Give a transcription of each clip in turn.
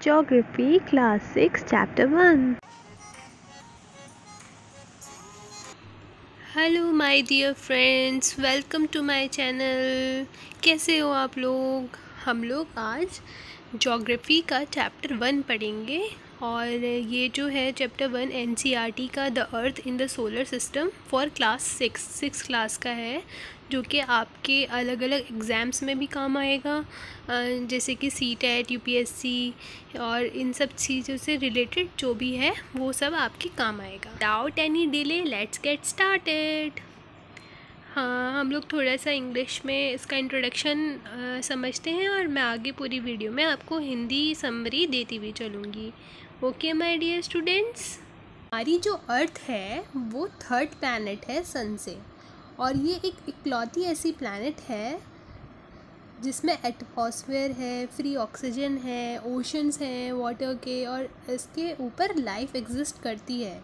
Geography Class 6 Chapter 1. Hello my dear friends, welcome to my channel. कैसे हो आप लोग? हम लोग आज ज्योग्राफी का चैप्टर 1 पढ़ेंगे और ये जो है चैप्टर 1 एनसीईआरटी का the earth in the solar system for class 6 class का है, जो कि आपके अलग अलग एग्ज़ाम्स में भी काम आएगा, जैसे कि सीटेट, यूपीएससी और इन सब चीज़ों से रिलेटेड जो भी है वो सब आपके काम आएगा। Without any delay let's get started. हाँ, हम लोग थोड़ा सा इंग्लिश में इसका इंट्रोडक्शन समझते हैं और मैं आगे पूरी वीडियो में आपको हिंदी समरी देती हुई चलूँगी। ओके माय डियर स्टूडेंट्स, हमारी जो अर्थ है वो थर्ड प्लैनेट है सन से, और ये एक इकलौती ऐसी प्लैनेट है जिसमें एटमॉस्फेयर है, फ्री ऑक्सीजन है, ओशंस हैं वाटर के, और इसके ऊपर लाइफ एग्जिस्ट करती है।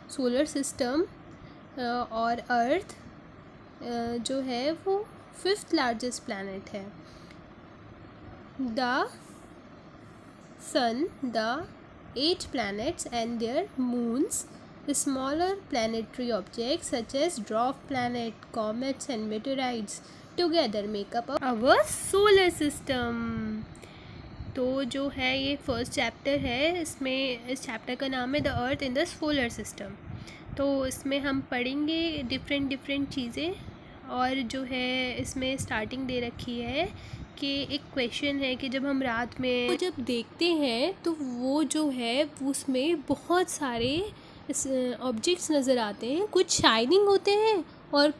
सोलर सिस्टम और अर्थ जो है वो 5th लार्जेस्ट प्लैनेट है। The sun, the 8 planets and their moons, smaller planetary objects such as dwarf planet, comets and meteorites together make up our solar system। तो जो है ये फर्स्ट चैप्टर है, इसमें इस चैप्टर का नाम है the earth in the solar system. तो इसमें हम पढ़ेंगे डिफरेंट चीज़ें, और जो है इसमें स्टार्टिंग दे रखी है कि एक क्वेश्चन है कि जब हम रात में तो जब देखते हैं तो वो जो है उसमें बहुत सारे ऑब्जेक्ट्स नज़र आते हैं। कुछ शाइनिंग होते हैं और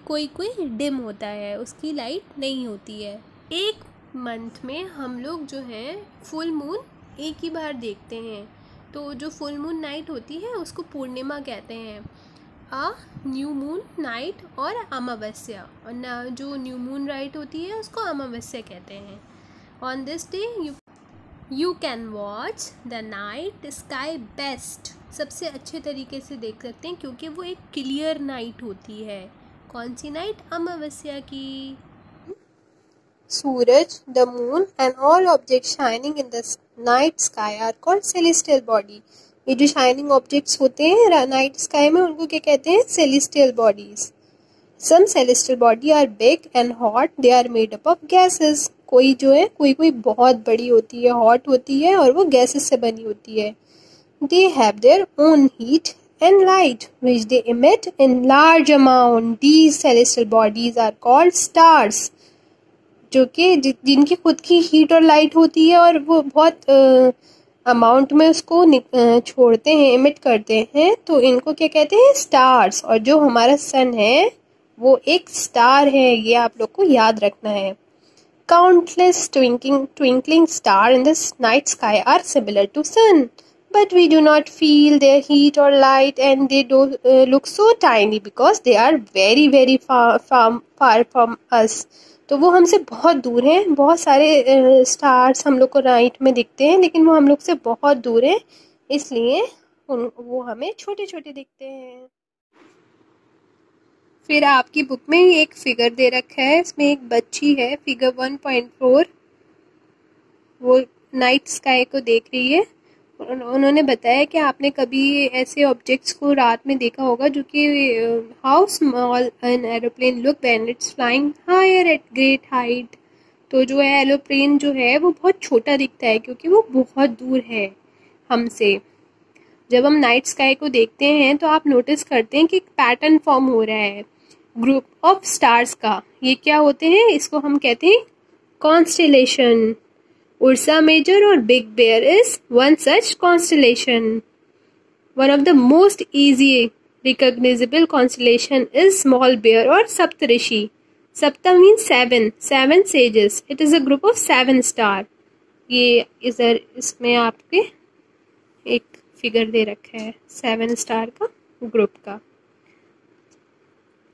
कोई डिम होता है, उसकी लाइट नहीं होती है। एक मंथ में हम लोग जो है फुल मून एक ही बार देखते हैं, तो जो फुल मून नाइट होती है उसको पूर्णिमा कहते हैं। न्यू मून नाइट और अमावस्या, और जो न्यू मून नाइट होती है उसको अमावस्या कहते हैं। On this day you can watch the night sky best, सबसे अच्छे तरीके से देख सकते हैं क्योंकि वो एक क्लियर नाइट होती है। कौन सी नाइट? अमावस्या की। Suraj, the moon and all object shining in the night sky are called celestial body. ये जो शाइनिंग ऑब्जेक्ट्स होते हैं नाइट स्काई में उनको क्या कहते हैं? Celestial bodies. Some celestial body are big and hot, they are made up of gases. कोई जो है कोई बहुत बड़ी होती है, हॉट होती है और वो गैसेस से बनी होती है। They have their own heat and light which they emit in large amount. These celestial bodies are called stars, जो कि जिनकी खुद की हीट और लाइट होती है और वो बहुत अमाउंट में उसको छोड़ते हैं, इमिट करते हैं, तो इनको क्या कहते हैं? स्टार्स। और जो हमारा सन है वो एक स्टार है, ये आप लोग को याद रखना है। Countless twinkling star in the night sky are similar to sun, but we do not feel their heat और light and they do look so tiny because they are very far from us. तो वो हमसे बहुत दूर हैं। बहुत सारे stars हम लोग को नाइट में दिखते हैं, लेकिन वो हम लोग से बहुत दूर हैं, इसलिए वो हमें छोटे छोटे दिखते हैं। फिर आपकी बुक में एक फिगर दे रखा है, इसमें एक बच्ची है, फिगर 1.4, वो नाइट स्काई को देख रही है। उन्होंने बताया कि आपने कभी ऐसे ऑब्जेक्ट्स को रात में देखा होगा जो कि how small an aeroplane look when it's flying higher at great height. तो जो है एरोप्लेन जो है वो बहुत छोटा दिखता है क्योंकि वो बहुत दूर है हमसे। जब हम नाइट स्काई को देखते हैं तो आप नोटिस करते हैं कि एक पैटर्न फॉर्म हो रहा है ग्रुप ऑफ स्टार्स का। ये क्या होते हैं? इसको हम कहते हैं constellation. Ursa Major or Big Bear is one such constellation. One of the most easy recognizable constellation is Small Bear or Saptarishi. Sapta means seven sages. It is a group of 7 stars. ये इधर इसमें आपके एक figure दे रखा है 7 star का group का।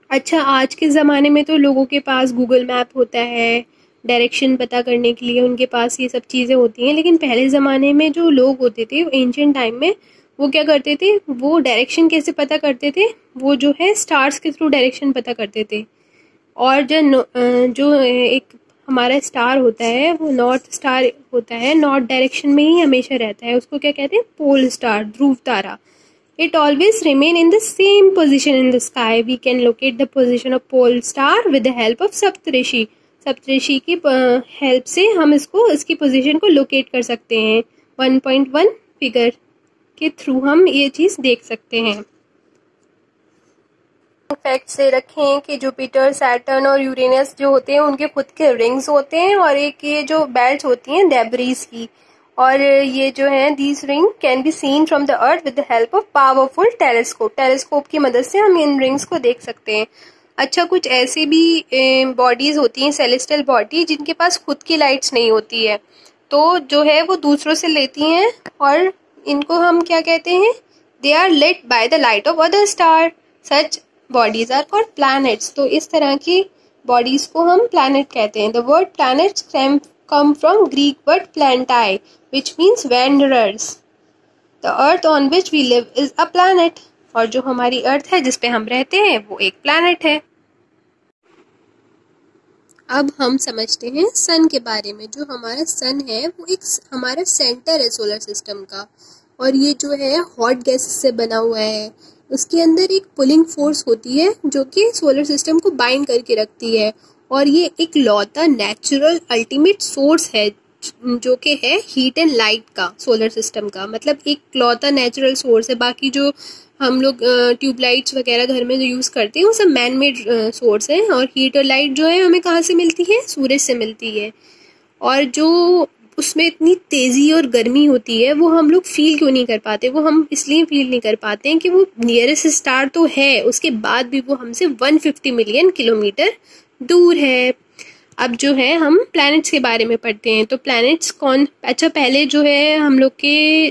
अच्छा, आज के ज़माने में तो लोगों के पास गूगल मैप होता है, डायरेक्शन पता करने के लिए उनके पास ये सब चीज़ें होती हैं, लेकिन पहले ज़माने में जो लोग होते थे एंशिएंट टाइम में, वो क्या करते थे? वो डायरेक्शन कैसे पता करते थे? वो जो है स्टार्स के थ्रू डायरेक्शन पता करते थे। और जो एक हमारा स्टार होता है वो नॉर्थ स्टार होता है, नॉर्थ डायरेक्शन में ही हमेशा रहता है, उसको क्या कहते हैं? पोल स्टार, ध्रुव तारा. It always remain in the same position in the sky. We can locate the position of pole star with the help of सप्तऋषि. सप्तऋषि की हेल्प से हम इसकी पोजीशन को लोकेट कर सकते हैं. 1.1 फिगर के थ्रू हम ये चीज़ देख सकते हैं. फैक्ट से रखें कि जुपिटर, सैटर्न और यूरेनस जो होते हैं उनके खुद के रिंग्स होते हैं, और एक ये जो बेल्ट होती हैं डेब्रीज की, और ये जो है these ring can be seen from the earth with the help of powerful telescope. Telescope की मदद से हम इन रिंग्स को देख सकते हैं. अच्छा, कुछ ऐसी भी बॉडीज होती हैं, सेलेस्टियल बॉडी, जिनके पास खुद की लाइट्स नहीं होती है, तो जो है वो दूसरों से लेती हैं, और इनको हम क्या कहते हैं? They are lit by the light of other star. Such bodies are called planets. तो इस तरह की बॉडीज को हम प्लैनेट कहते हैं. The word planets come from Greek word plantae, which means wanderers. The earth on which we live is a planet. और जो हमारी अर्थ है जिस पे हम रहते हैं वो एक प्लैनेट है. अब हम समझते हैं सन के बारे में. जो हमारा सन है वो एक हमारा सेंटर है सोलर सिस्टम का, और ये जो है हॉट गैसेस से बना हुआ है. उसके अंदर एक पुलिंग फोर्स होती है जो कि सोलर सिस्टम को बाइंड करके रखती है, और ये एक लौता नेचुरल अल्टीमेट सोर्स है जो कि है हीट एंड लाइट का, सोलर सिस्टम का. मतलब एक लौता नेचुरल सोर्स है. बाकी जो हम लोग ट्यूबलाइट्स वगैरह घर में जो यूज़ करते हैं वो सब मैन मेड सोर्स है, और हीट और लाइट जो है हमें कहाँ से मिलती है? सूरज से मिलती है. और जो उसमें इतनी तेज़ी और गर्मी होती है वो हम लोग फील क्यों नहीं कर पाते? वो हम इसलिए फील नहीं कर पाते हैं कि वो नियरेस्ट स्टार तो है, उसके बाद भी वो हमसे 150 मिलियन किलोमीटर दूर है. अब जो है हम प्लैनेट्स के बारे में पढ़ते हैं. तो प्लैनेट्स कौन? अच्छा, पहले जो है हम लोग के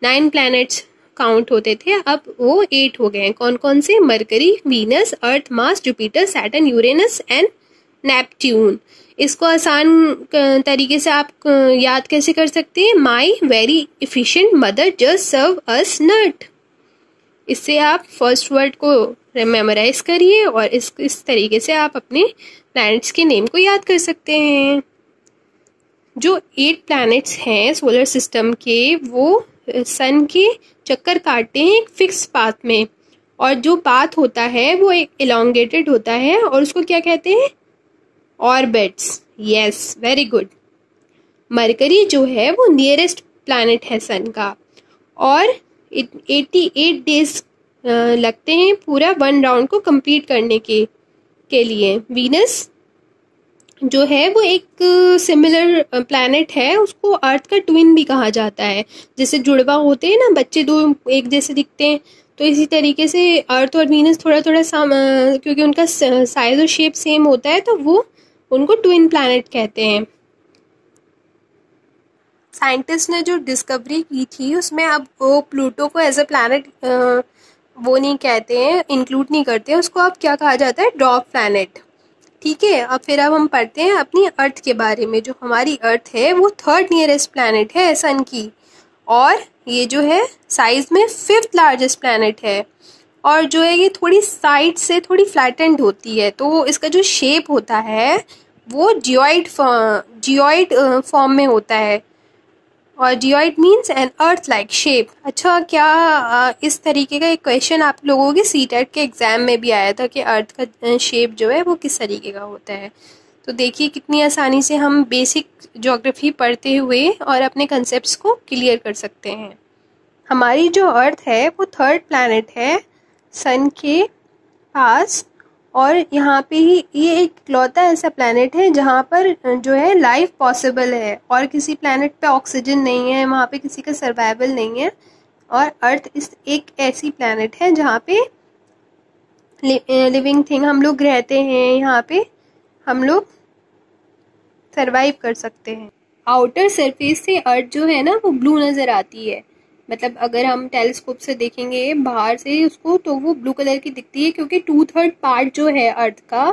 9 प्लैनेट्स काउंट होते थे, अब वो 8 हो गए हैं. कौन कौन से? Mercury, Venus, earth, Mars, Jupiter, Saturn, Uranus and Neptune. इसको आसान तरीके से आप याद कैसे कर सकते हैं? My very efficient mother just serve us nut. इससे आप फर्स्ट वर्ड को मेमोराइज करिए और इस तरीके से आप अपने प्लैनेट्स के नेम को याद कर सकते हैं. जो 8 प्लैनेट्स हैं सोलर सिस्टम के, वो सन के चक्कर काटते हैं एक फिक्स पाथ में, और जो पाथ होता है वो एक एलोंगेटेड होता है, और उसको क्या कहते हैं? Orbits. Yes, very good. Mercury जो है वो नियरेस्ट प्लैनेट है सन का, और 88 डेज लगते हैं पूरा 1 राउंड को कंप्लीट करने के लिए. वीनस जो है वो एक सिमिलर प्लैनेट है, उसको अर्थ का ट्विन भी कहा जाता है. जैसे जुड़वा होते हैं ना बच्चे, दो एक जैसे दिखते हैं, तो इसी तरीके से अर्थ और वीनस थोड़ा थोड़ा क्योंकि उनका साइज और शेप सेम होता है तो वो उनको ट्विन प्लैनेट कहते हैं. साइंटिस्ट ने जो डिस्कवरी की थी उसमें अब वो प्लूटो को एज अ प्लैनेट वो नहीं कहते हैं, इंक्लूड नहीं करते हैं उसको. अब क्या कहा जाता है? Dwarf planet. ठीक है. अब हम पढ़ते हैं अपनी अर्थ के बारे में. जो हमारी अर्थ है वो 3rd नियरेस्ट प्लैनेट है सन की, और ये जो है साइज में 5th लार्जेस्ट प्लैनेट है, और जो है ये थोड़ी साइड से थोड़ी फ्लैटेंड होती है. तो इसका जो शेप होता है वो जियोइड फॉर्म में होता है, और geoid means an earth like shape. अच्छा, क्या इस तरीके का एक क्वेश्चन आप लोगों के सीटेट के एग्ज़ाम में भी आया था कि अर्थ का शेप जो है वो किस तरीके का होता है. तो देखिए कितनी आसानी से हम बेसिक ज्योग्राफी पढ़ते हुए और अपने कंसेप्ट्स को क्लियर कर सकते हैं. हमारी जो अर्थ है वो 3rd प्लैनेट है सन के पास, और यहाँ पे ही ये एक इकलौता ऐसा प्लैनेट है जहाँ पर जो है लाइफ पॉसिबल है, और किसी प्लैनेट पे ऑक्सीजन नहीं है, वहाँ पे किसी का सर्वाइवल नहीं है. और अर्थ इस एक ऐसी प्लैनेट है जहाँ पे लिविंग थिंग हम लोग रहते हैं, यहाँ पे हम लोग सर्वाइव कर सकते हैं. आउटर सरफेस से अर्थ जो है ना वो ब्लू नज़र आती है. मतलब अगर हम टेलीस्कोप से देखेंगे बाहर से उसको तो वो ब्लू कलर की दिखती है, क्योंकि 2/3 पार्ट जो है अर्थ का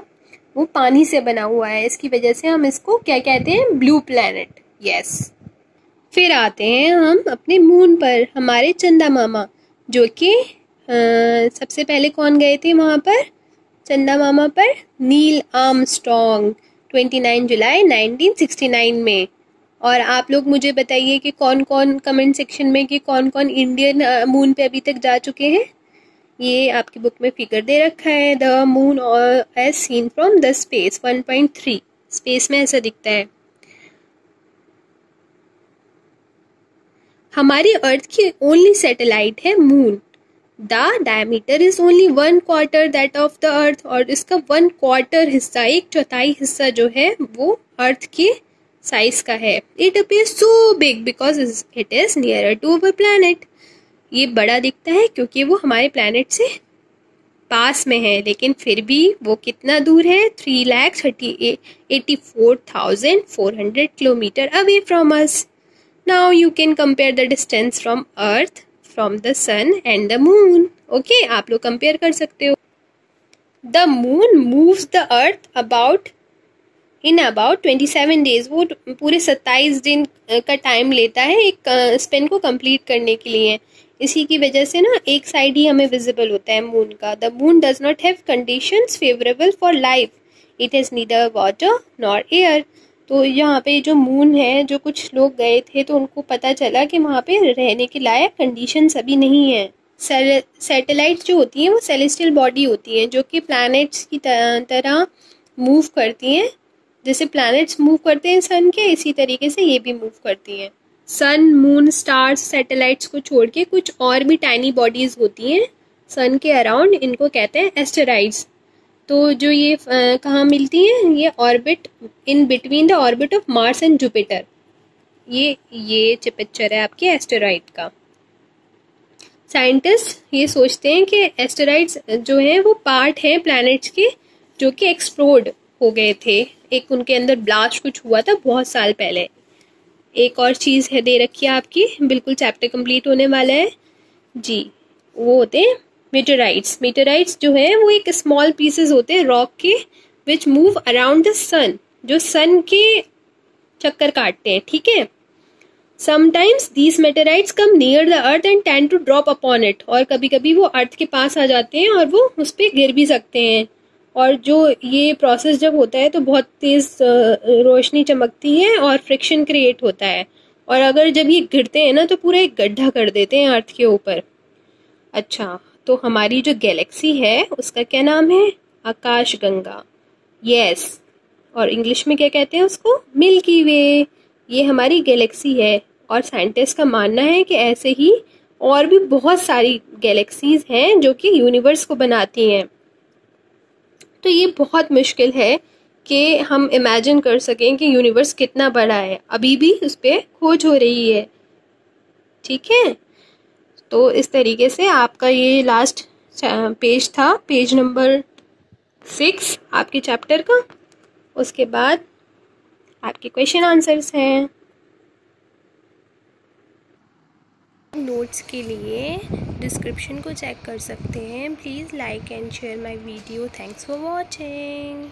वो पानी से बना हुआ है. इसकी वजह से हम इसको क्या कहते हैं? Blue planet. यस. फिर आते हैं हम अपने मून पर. हमारे चंदा मामा जो कि सबसे पहले कौन गए थे वहाँ पर चंदा मामा पर? Neil Armstrong. 29 जुलाई 1969 में। और आप लोग मुझे बताइए कि कौन कौन कमेंट सेक्शन में कि कौन कौन इंडियन मून पे अभी तक जा चुके हैं। ये आपकी बुक में फिगर दे रखा है, the moon as seen from the space 1.3। Space में ऐसा दिखता है। हमारी अर्थ की ओनली सैटेलाइट है moon. The diameter is only 1/4 that of the earth. और इसका 1/4 हिस्सा, 1/4 हिस्सा जो है वो अर्थ के साइज का है। It appears so big because it is nearer to our planet. ये बड़ा दिखता है क्योंकि वो हमारे प्लैनेट से पास में है, लेकिन फिर भी वो कितना दूर है, 3,84,400 kilometre away from us. Now you can compare the distance from earth from the sun and the moon. Okay, आप लोग कंपेयर कर सकते हो। The moon moves the earth in about 27 days. वो पूरे 27 दिन का टाइम लेता है एक स्पेन को कंप्लीट करने के लिए। इसी की वजह से ना एक साइड ही हमें विजिबल होता है मून का। The moon does not have conditions favourable for life. It is neither water nor air. तो यहाँ पे जो मून है, जो कुछ लोग गए थे तो उनको पता चला कि वहाँ पे रहने के लायक कंडीशंस अभी नहीं है। सैटेलाइट जो होती हैं वो सेलेस्टियल बॉडी होती हैं जो कि प्लैनेट्स की तरह मूव करती हैं। जैसे प्लैनेट्स मूव करते हैं सन के, इसी तरीके से ये भी मूव करती हैं। सन, मून, स्टार्स, सैटेलाइट्स को छोड़ के कुछ और भी टाइनी बॉडीज होती हैं सन के अराउंड, इनको कहते हैं एस्टेरॉइड्स। तो जो ये कहाँ मिलती हैं, ये orbit in between the orbit of Mars and Jupiter. ये पिक्चर है आपके एस्टेरॉइड का। साइंटिस्ट ये सोचते हैं कि एस्टेरॉइड्स जो हैं वो पार्ट हैं प्लैनेट्स के जो कि एक्सप्लोड हो गए थे। एक उनके अंदर ब्लास्ट कुछ हुआ था बहुत साल पहले। एक और चीज़ है दे रखी है आपकी, बिल्कुल चैप्टर कंप्लीट होने वाला है जी। वो होते हैं मीटेराइट्स। मीटेराइट्स जो है वो एक स्मॉल पीसेस होते हैं रॉक के which move around the sun, जो सन के चक्कर काटते हैं, ठीक है। Sometimes these meteorites come near the earth and tend to drop upon it. और कभी कभी वो अर्थ के पास आ जाते हैं और वो उस पर गिर भी सकते हैं। और जो ये प्रोसेस जब होता है तो बहुत तेज़ रोशनी चमकती है और फ्रिक्शन क्रिएट होता है। और अगर जब ये गिरते हैं ना तो पूरा एक गड्ढा कर देते हैं अर्थ के ऊपर। अच्छा, तो हमारी जो गैलेक्सी है उसका क्या नाम है, आकाश गंगा। यस, और इंग्लिश में क्या कहते हैं उसको, मिल्की वे। ये हमारी गैलेक्सी है और साइंटिस्ट का मानना है कि ऐसे ही और भी बहुत सारी गैलेक्सीज हैं जो कि यूनिवर्स को बनाती हैं। तो ये बहुत मुश्किल है कि हम इमेजिन कर सकें कि यूनिवर्स कितना बड़ा है। अभी भी उस पर खोज हो रही है, ठीक है। तो इस तरीके से आपका ये लास्ट पेज था, पेज नंबर 6 आपके चैप्टर का। उसके बाद आपके क्वेश्चन आंसर्स हैं। नोट्स के लिए डिस्क्रिप्शन को चेक कर सकते हैं। Please like and share my video. Thanks for watching.